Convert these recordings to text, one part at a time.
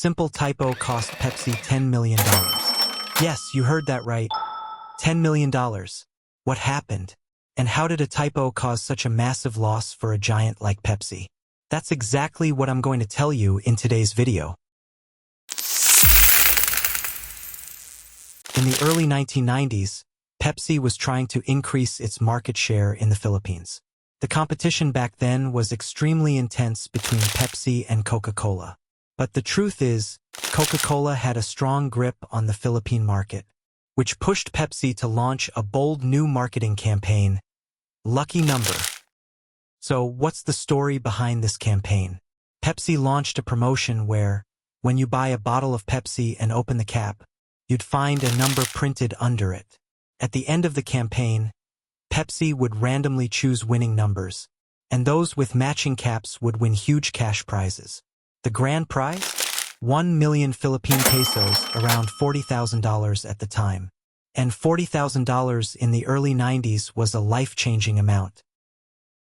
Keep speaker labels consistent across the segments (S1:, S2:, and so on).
S1: simple typo cost Pepsi $10 million. Yes, you heard that right. $10 million. What happened? And how did a typo cause such a massive loss for a giant like Pepsi? That's exactly what I'm going to tell you in today's video. In the early 1990s, Pepsi was trying to increase its market share in the Philippines. The competition back then was extremely intense between Pepsi and Coca-Cola. But the truth is, Coca-Cola had a strong grip on the Philippine market, which pushed Pepsi to launch a bold new marketing campaign, Lucky Number. So what's the story behind this campaign? Pepsi launched a promotion where, when you buy a bottle of Pepsi and open the cap, you'd find a number printed under it. At the end of the campaign, Pepsi would randomly choose winning numbers, and those with matching caps would win huge cash prizes. The grand prize? 1 million Philippine pesos, around $40,000 at the time. And $40,000 in the early 90s was a life-changing amount.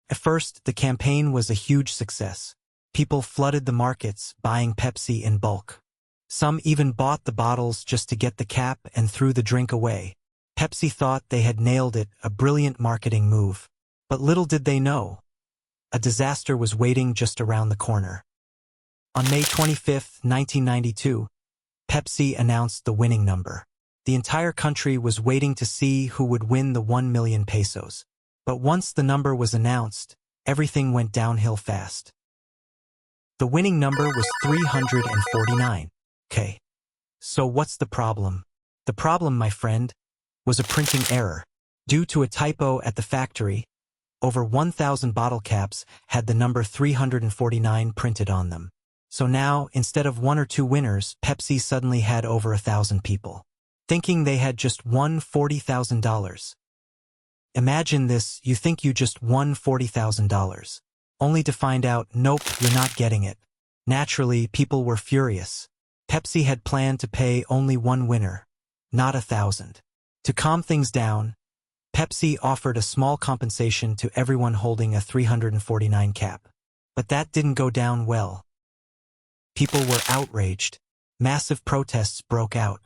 S1: At first, the campaign was a huge success. People flooded the markets, buying Pepsi in bulk. Some even bought the bottles just to get the cap and threw the drink away. Pepsi thought they had nailed it, a brilliant marketing move. But little did they know, a disaster was waiting just around the corner. On May 25, 1992, Pepsi announced the winning number. The entire country was waiting to see who would win the 1 million pesos. But once the number was announced, everything went downhill fast. The winning number was 349. Okay. So what's the problem? The problem, my friend, was a printing error. Due to a typo at the factory, over 1,000 bottle caps had the number 349 printed on them. So now, instead of 1 or 2 winners, Pepsi suddenly had over 1,000 people, thinking they had just won $40,000. Imagine this, you think you just won $40,000, only to find out, nope, you're not getting it. Naturally, people were furious. Pepsi had planned to pay only one winner, not 1,000. To calm things down, Pepsi offered a small compensation to everyone holding a 349 cap. But that didn't go down well. People were outraged. Massive protests broke out.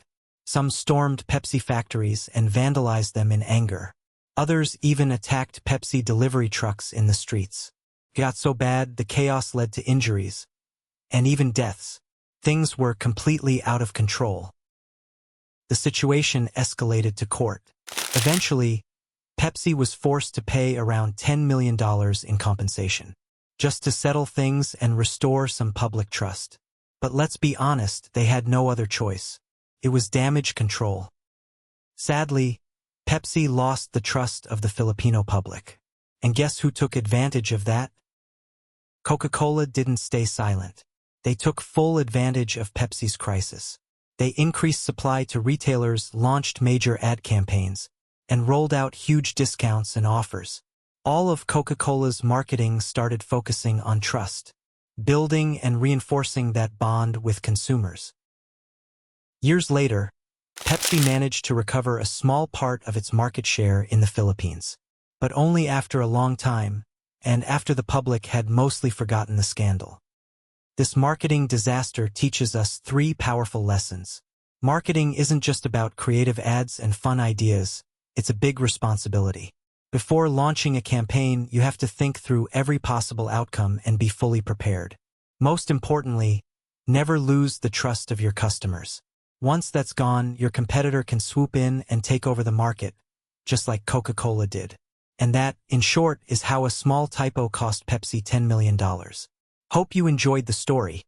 S1: Some stormed Pepsi factories and vandalized them in anger. Others even attacked Pepsi delivery trucks in the streets. It got so bad, the chaos led to injuries and even deaths. Things were completely out of control. The situation escalated to court. Eventually, Pepsi was forced to pay around $10 million in compensation, just to settle things and restore some public trust. But let's be honest, they had no other choice. It was damage control. Sadly, Pepsi lost the trust of the Filipino public. And guess who took advantage of that? Coca-Cola didn't stay silent. They took full advantage of Pepsi's crisis. They increased supply to retailers, launched major ad campaigns, and rolled out huge discounts and offers. All of Coca-Cola's marketing started focusing on trust, building and reinforcing that bond with consumers. Years later, Pepsi managed to recover a small part of its market share in the Philippines, but only after a long time, and after the public had mostly forgotten the scandal. This marketing disaster teaches us 3 powerful lessons. Marketing isn't just about creative ads and fun ideas, it's a big responsibility. Before launching a campaign, you have to think through every possible outcome and be fully prepared. Most importantly, never lose the trust of your customers. Once that's gone, your competitor can swoop in and take over the market, just like Coca-Cola did. And that, in short, is how a small typo cost Pepsi $10 million. Hope you enjoyed the story.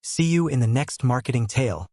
S1: See you in the next marketing tale.